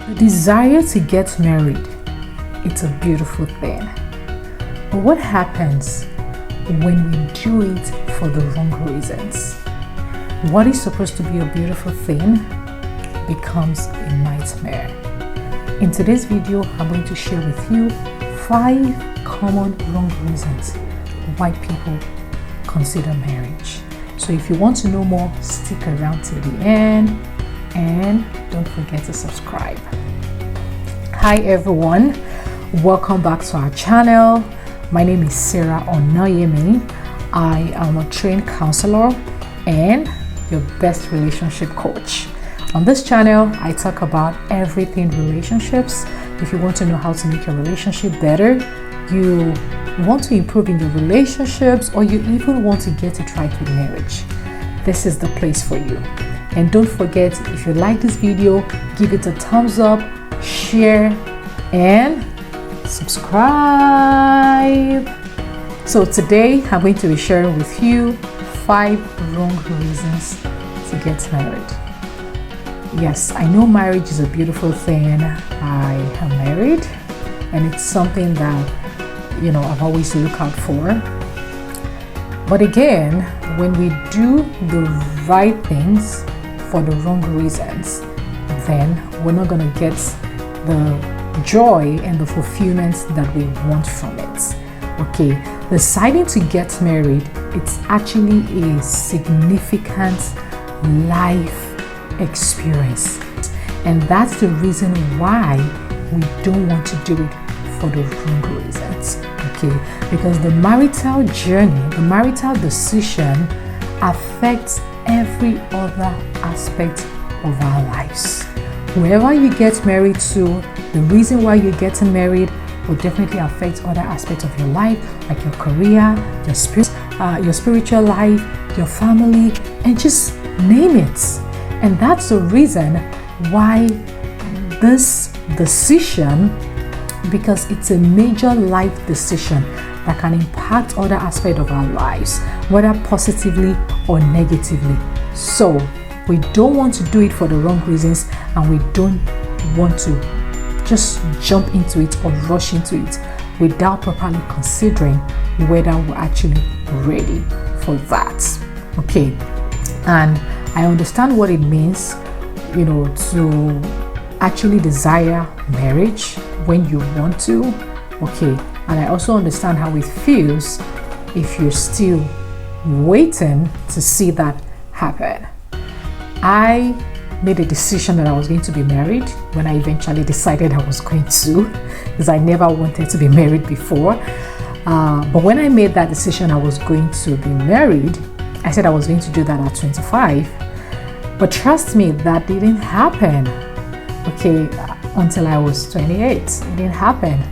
The desire to get married, it's a beautiful thing. But what happens when we do it for the wrong reasons? What is supposed to be a beautiful thing becomes a nightmare. In today's video, I'm going to share with you 5 common wrong reasons why people consider marriage. So if you want to know more, stick around till the end and don't forget to subscribe. Hi everyone, welcome back to our channel. My name is Sarah Onoyemi. I am a trained counselor and your best relationship coach. On this channel, I talk about everything relationships. If you want to know how to make your relationship better, you want to improve in your relationships, or you even want to get it right with marriage, this is the place for you. And don't forget, if you like this video, give it a thumbs up, share, and subscribe. So today, I'm going to be sharing with you 5 wrong reasons to get married. Yes, I know marriage is a beautiful thing. I am married, and it's something that, I've always looked out for. But again, when we do the right things for the wrong reasons, then we're not going to get the joy and the fulfillment that we want from it. Okay, deciding to get married, it's actually a significant life experience, and that's the reason why we don't want to do it for the wrong reasons. Okay, because the marital journey, the marital decision affects every other aspect of our lives. Whoever you get married to, the reason why you're getting married will definitely affect other aspects of your life, like your career, your spiritual life, your family, and just name it. And that's the reason why this decision, because it's a major life decision that can impact other aspects of our lives, whether positively or negatively. So we don't want to do it for the wrong reasons, and we don't want to just jump into it or rush into it without properly considering whether we're actually ready for that. Okay, and I understand what it means, to actually desire marriage when you want to. Okay, and I also understand how it feels if you're still waiting to see that happen. I made a decision that I was going to be married when I eventually decided I was going to, because I never wanted to be married before. But when I made that decision I was going to be married, I said I was going to do that at 25. But trust me, that didn't happen. Okay, until I was 28. It didn't happen.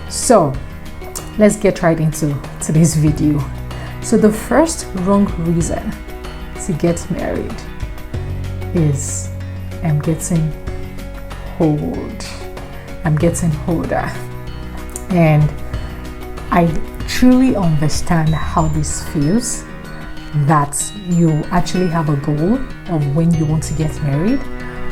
So let's get right into today's video. So the first wrong reason to get married is I'm getting old. I'm getting older. And I truly understand how this feels, that you actually have a goal of when you want to get married,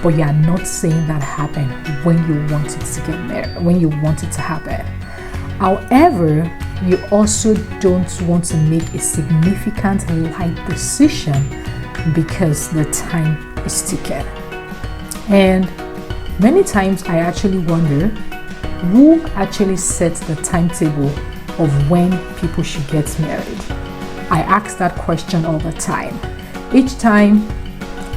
but you are not seeing that happen when you want it to get married, when you want it to happen. However, you also don't want to make a significant life decision because the time is ticking. And many times I actually wonder who actually sets the timetable of when people should get married. I ask that question all the time. Each time,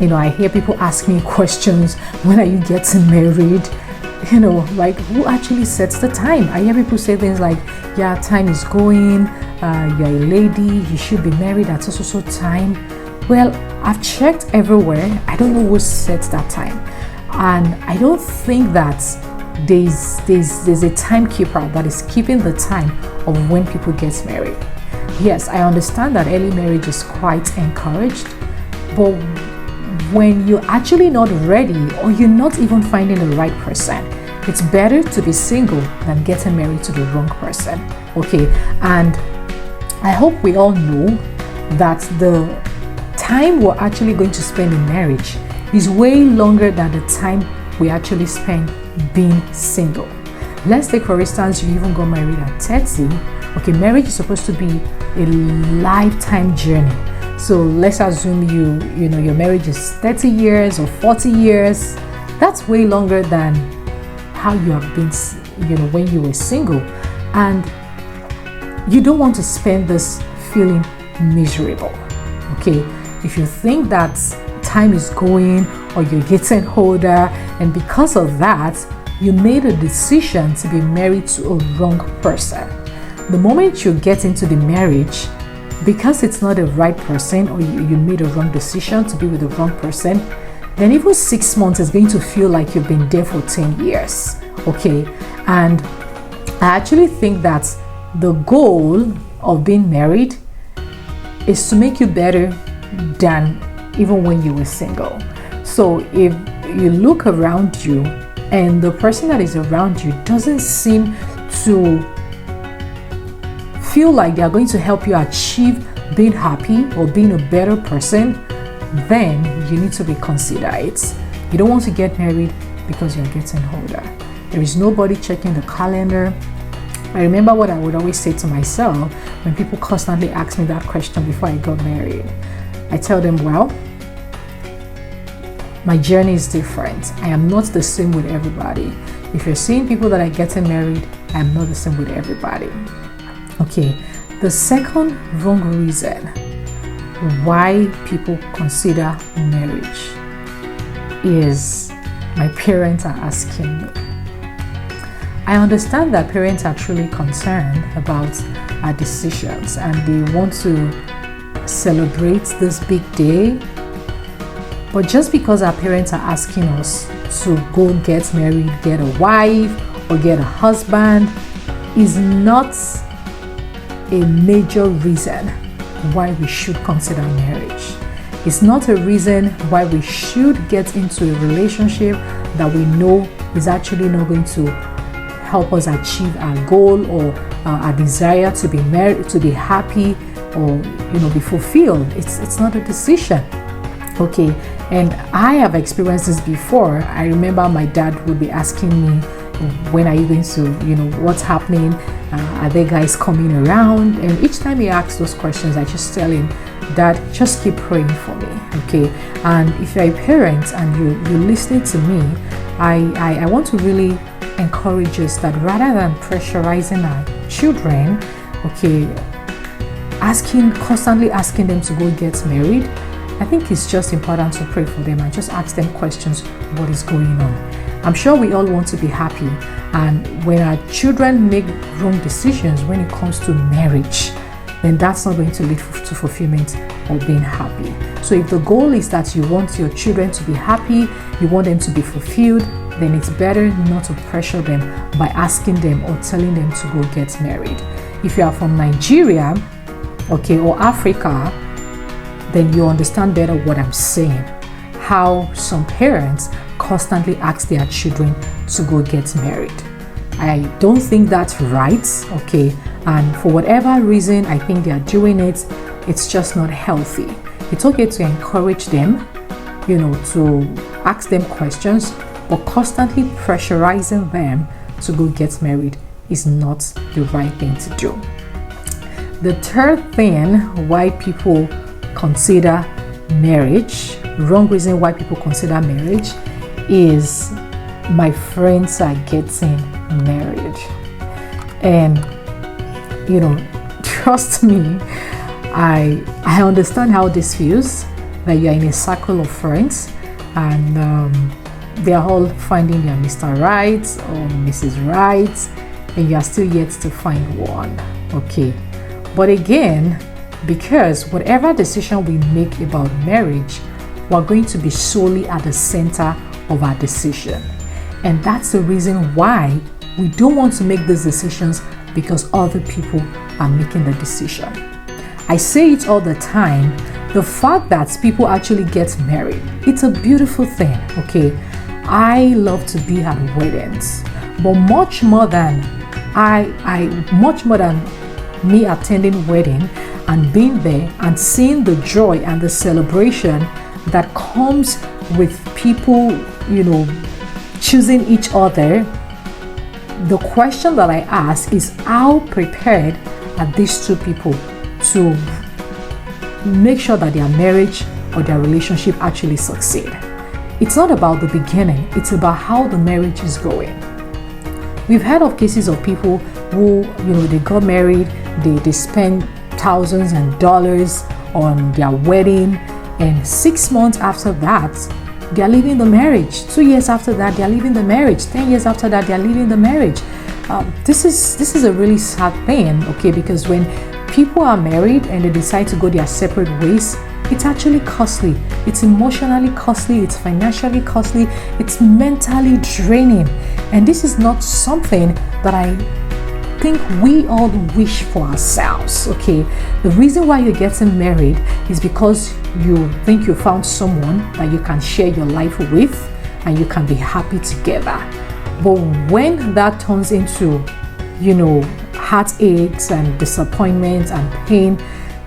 I hear people ask me questions, when are you getting married? Like, who actually sets the time? I hear people say things like, yeah, time is going, you're a lady, you should be married at so time. Well, I've checked everywhere. I don't know who sets that time. And I don't think that there's a timekeeper that is keeping the time of when people get married. Yes, I understand that early marriage is quite encouraged, but when you're actually not ready, or you're not even finding the right person, it's better to be single than getting married to the wrong person. Okay, and I hope we all know that the time we're actually going to spend in marriage is way longer than the time we actually spend being single. Let's take, for instance, you even got married at 30. Okay, marriage is supposed to be a lifetime journey. So let's assume your marriage is 30 years or 40 years. That's way longer than how you have been, when you were single. And you don't want to spend this feeling miserable. Okay, if you think that time is going or you're getting older, and because of that, you made a decision to be married to a wrong person. The moment you get into the marriage, because it's not the right person, or you made a wrong decision to be with the wrong person, then even 6 months is going to feel like you've been there for 10 years. Okay, and I actually think that the goal of being married is to make you better than even when you were single. So if you look around you and the person that is around you doesn't seem to feel like they are going to help you achieve being happy or being a better person, then you need to reconsider it. You don't want to get married because you're getting older. There is nobody checking the calendar. I remember what I would always say to myself when people constantly ask me that question before I got married. I tell them, well, my journey is different. I am not the same with everybody. If you're seeing people that are getting married, I am not the same with everybody. Okay, the second wrong reason why people consider marriage is my parents are asking me. I understand that parents are truly concerned about our decisions and they want to celebrate this big day. But just because our parents are asking us to go get married, get a wife or get a husband is not a major reason why we should consider marriage. It's not a reason why we should get into a relationship that we know is actually not going to help us achieve our goal or our desire to be married, to be happy, or be fulfilled. It's not a decision. Okay, and I have experienced this before. I remember my dad would be asking me, when are you going to, what's happening? Are there guys coming around? And each time he asks those questions, I just tell him, Dad, just keep praying for me. Okay, and if you're a parent and you're listening to me, I want to really encourage us that rather than pressurizing our children, okay, constantly asking them to go get married, I think it's just important to pray for them and just ask them questions, what is going on? I'm sure we all want to be happy, and when our children make wrong decisions when it comes to marriage, then that's not going to lead to fulfillment or being happy. So if the goal is that you want your children to be happy, you want them to be fulfilled, then it's better not to pressure them by asking them or telling them to go get married. If you are from Nigeria, okay, or Africa, then you understand better what I'm saying. How some parents constantly ask their children to go get married. I don't think that's right, okay? And for whatever reason, I think they are doing it. It's just not healthy. It's okay to encourage them, to ask them questions, but constantly pressurizing them to go get married is not the right thing to do. The third thing why people consider marriage, wrong reason why people consider marriage, is my friends are getting married. And trust me, I understand how this feels, that you're in a circle of friends and they're all finding their Mr. Right or Mrs. Right, and you're still yet to find one. Okay, but again, because whatever decision we make about marriage, we're going to be solely at the center of our decision. And that's the reason why we don't want to make these decisions because other people are making the decision. I say it all the time, the fact that people actually get married, it's a beautiful thing, okay? I love to be at weddings, but much more than me attending wedding and being there and seeing the joy and the celebration that comes with people, choosing each other, the question that I ask is, how prepared are these two people to make sure that their marriage or their relationship actually succeed? It's not about the beginning, it's about how the marriage is going. We've heard of cases of people who, they got married, they spent thousands and dollars on their wedding, and 6 months after that, they're leaving the marriage. 2 years after that, they're leaving the marriage. 10 years after that, they're leaving the marriage. This is a really sad thing, okay? Because when people are married and they decide to go their separate ways, it's actually costly. It's emotionally costly. It's financially costly. It's mentally draining. And this is not something that I think we all wish for ourselves, okay? The reason why you're getting married is because you think you found someone that you can share your life with and you can be happy together. But when that turns into, heartaches and disappointment and pain,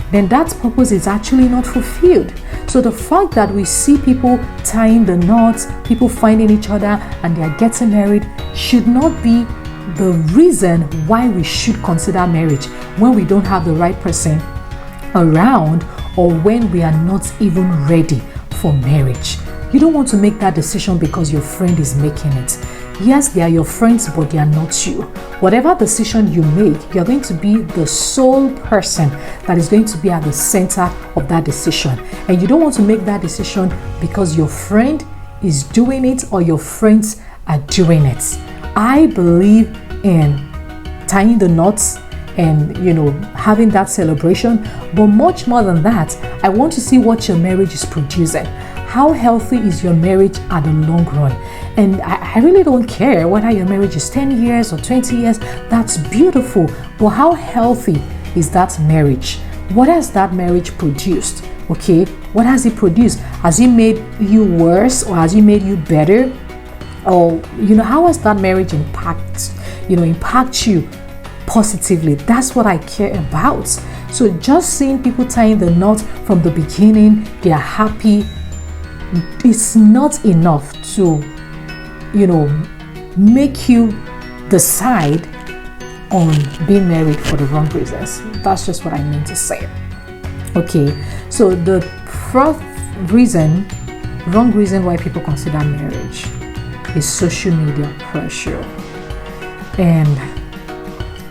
then that purpose is actually not fulfilled. So the fact that we see people tying the knots, people finding each other and they are getting married should not be the reason why we should consider marriage when we don't have the right person around or when we are not even ready for marriage. You don't want to make that decision because your friend is making it. Yes, they are your friends, but they are not you. Whatever decision you make, you're going to be the sole person that is going to be at the center of that decision. And you don't want to make that decision because your friend is doing it or your friends are doing it. I believe in tying the knots and having that celebration, but much more than that, I want to see what your marriage is producing. How healthy is your marriage at the long run? And I really don't care whether your marriage is 10 years or 20 years. That's beautiful. But how healthy is that marriage? What has that marriage produced? Okay, what has it produced? Has it made you worse or has it made you better? Or how has that marriage impact you positively? That's what I care about. So just seeing people tying the knot from the beginning, they are happy, it's not enough to make you decide on being married for the wrong reasons. That's just what I mean to say. Okay, so the fourth wrong reason why people consider marriage is social media pressure. And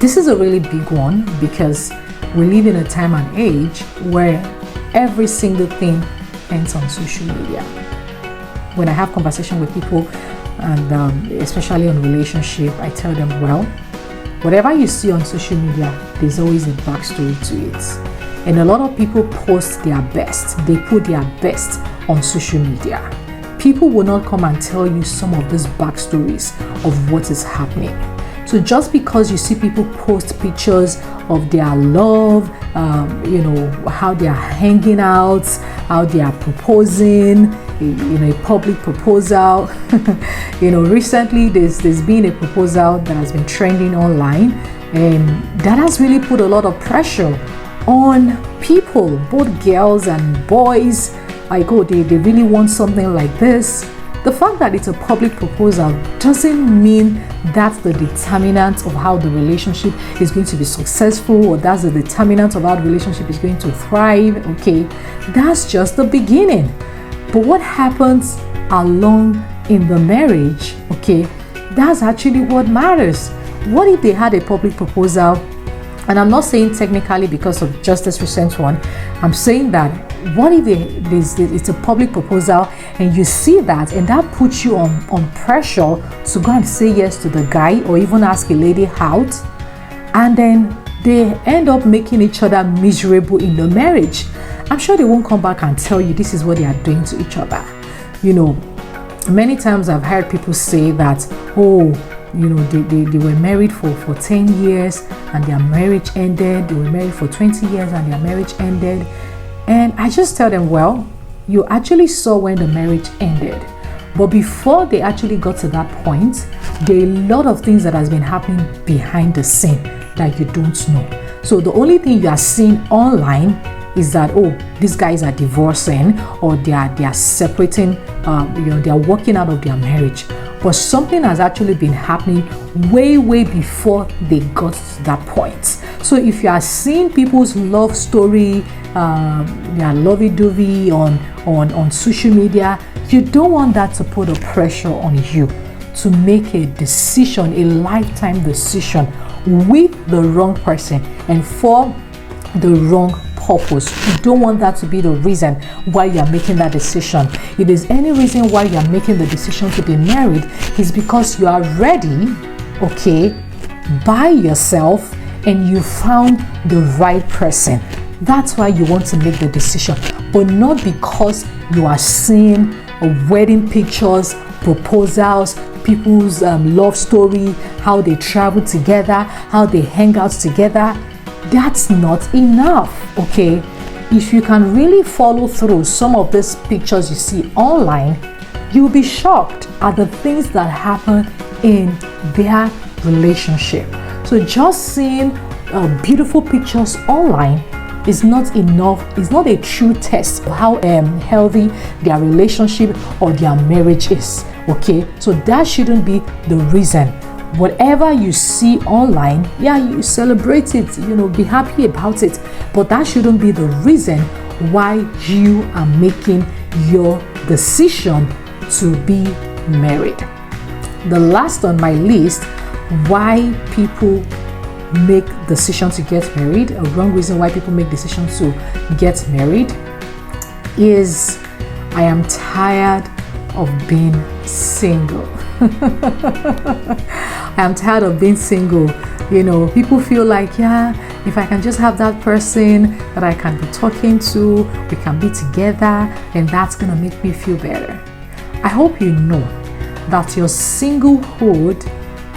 this is a really big one because we live in a time and age where every single thing ends on social media. When I have conversation with people and especially on relationship, I tell them, well, whatever you see on social media, there's always a backstory to it. And a lot of people post their best. They put their best on social media. People will not come and tell you some of these backstories of what is happening. So just because you see people post pictures of their love, how they are hanging out, how they are proposing, a public proposal. Recently there's been a proposal that has been trending online, and that has really put a lot of pressure on people, both girls and boys. Like, they really want something like this. The fact that it's a public proposal doesn't mean that's the determinant of how the relationship is going to be successful, or that's the determinant of how the relationship is going to thrive. Okay, that's just the beginning. But what happens along in the marriage, okay, that's actually what matters. What if they had a public proposal? And I'm not saying technically because of just this recent one. I'm saying that what if it's a public proposal and you see that, and that puts you on pressure to go and say yes to the guy or even ask a lady out, and then they end up making each other miserable in the marriage. I'm sure they won't come back and tell you this is what they are doing to each other. Many times I've heard people say that, they were married for 10 years and their marriage ended. They were married for 20 years and their marriage ended. And I just tell them, well, you actually saw when the marriage ended. But before they actually got to that point, there are a lot of things that has been happening behind the scene that you don't know. So the only thing you are seeing online is that, these guys are divorcing or they are separating, they are walking out of their marriage. but something has actually been happening way before they got to that point. So if you are seeing people's love story, their lovey-dovey on social media, you don't want that to put a pressure on you to make a decision, a lifetime decision with the wrong person and for the wrong purpose. You don't want that to be the reason why you are making that decision. If there's any reason why you are making the decision to be married, it's because you are ready, okay, by yourself, and you found the right person. That's why you want to make the decision, but not because you are seeing wedding pictures, proposals, people's love story, how they travel together, how they hang out together. That's not enough, okay? If you can really follow through some of these pictures you see online, you'll be shocked at the things that happen in their relationship. So just seeing beautiful pictures online is not enough. It's not a true test of how healthy their relationship or their marriage is, okay? So that shouldn't be the reason. Whatever you see online, yeah, you celebrate it, be happy about it, but that shouldn't be the reason why you are making your decision to be married. The last on my list, why people make decisions to get married, a wrong reason why people make decisions to get married, is I am tired of being single. I am tired of being single. People feel like, yeah, if I can just have that person that I can be talking to, we can be together, and that's gonna make me feel better. I hope you know that your singlehood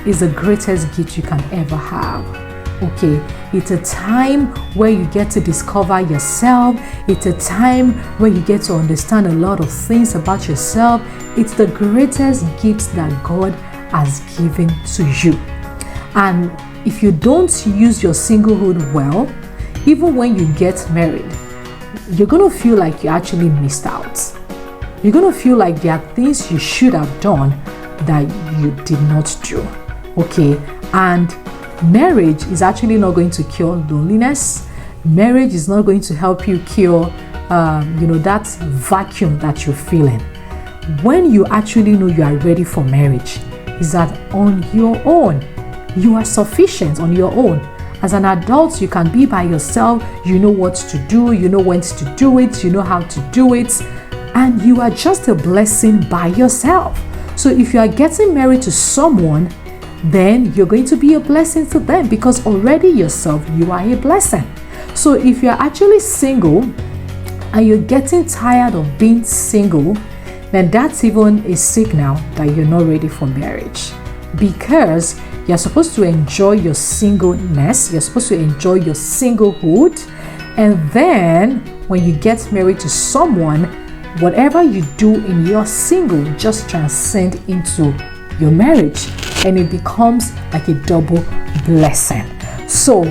is the greatest gift you can ever have. Okay, it's a time where you get to discover yourself. It's a time where you get to understand a lot of things about yourself. It's the greatest gift that God has given to you. And if you don't use your singlehood well, even when you get married, you're going to feel like you actually missed out. You're going to feel like there are things you should have done that you did not do. Okay, and marriage is actually not going to cure loneliness. Marriage is not going to help you cure, that vacuum that you're feeling. When you actually know you are ready for marriage, is that on your own, you are sufficient on your own. As an adult, you can be by yourself. You know what to do. You know when to do it. You know how to do it. And you are just a blessing by yourself. So if you are getting married to someone, then you're going to be a blessing to them, because already yourself, you are a blessing. So if you're actually single and you're getting tired of being single, then that's even a signal that you're not ready for marriage, because you're supposed to enjoy your singleness, you're supposed to enjoy your singlehood, and then when you get married to someone, whatever you do in your single just transcend into your marriage, and it becomes like a double blessing. So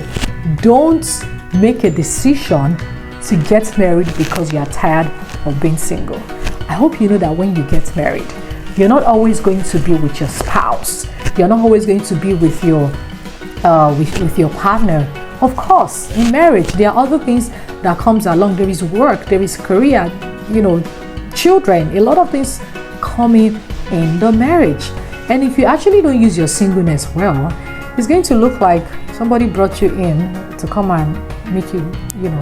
don't make a decision to get married because you are tired of being single. I hope you know that when you get married, you're not always going to be with your spouse. You're not always going to be with your partner. Of course, in marriage, there are other things that comes along. There is work, there is career, children, a lot of things coming in the marriage. And if you actually don't use your singleness well, it's going to look like somebody brought you in to come and make you,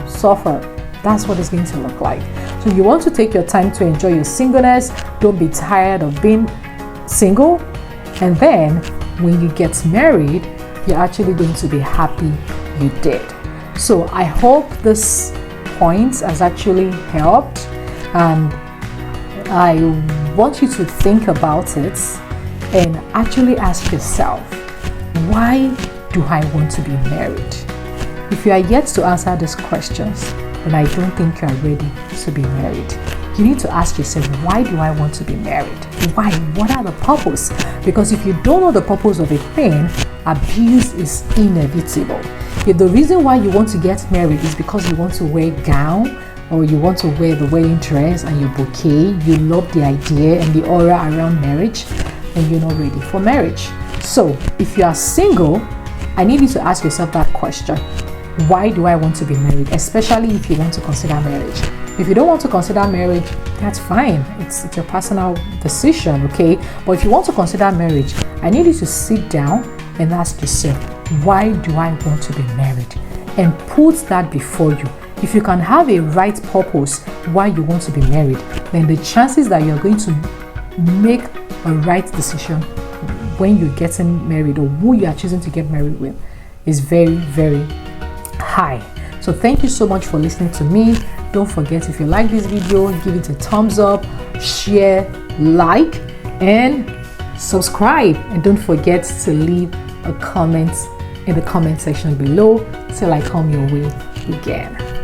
suffer. That's what it's going to look like. So you want to take your time to enjoy your singleness. Don't be tired of being single. And then when you get married, you're actually going to be happy you did. So I hope this point has actually helped. And I want you to think about it and actually ask yourself, why do I want to be married? If you are yet to answer these questions, then I don't think you are ready to be married. You need to ask yourself, why do I want to be married? Why? What are the purpose? Because if you don't know the purpose of a thing, abuse is inevitable. If the reason why you want to get married is because you want to wear a gown, or you want to wear the wedding dress and your bouquet, you love the idea and the aura around marriage, and you're not ready for marriage. So if you are single, I need you to ask yourself that question. Why do I want to be married? Especially if you want to consider marriage. If you don't want to consider marriage, that's fine. It's your personal decision, okay? But if you want to consider marriage, I need you to sit down and ask yourself, why do I want to be married? And put that before you. If you can have a right purpose why you want to be married, then the chances that you're going to make a right decision when you're getting married or who you are choosing to get married with is very, very high. So thank you so much for listening to me. Don't forget, if you like this video, give it a thumbs up, share, like, and subscribe. And don't forget to leave a comment in the comment section below till I come your way again.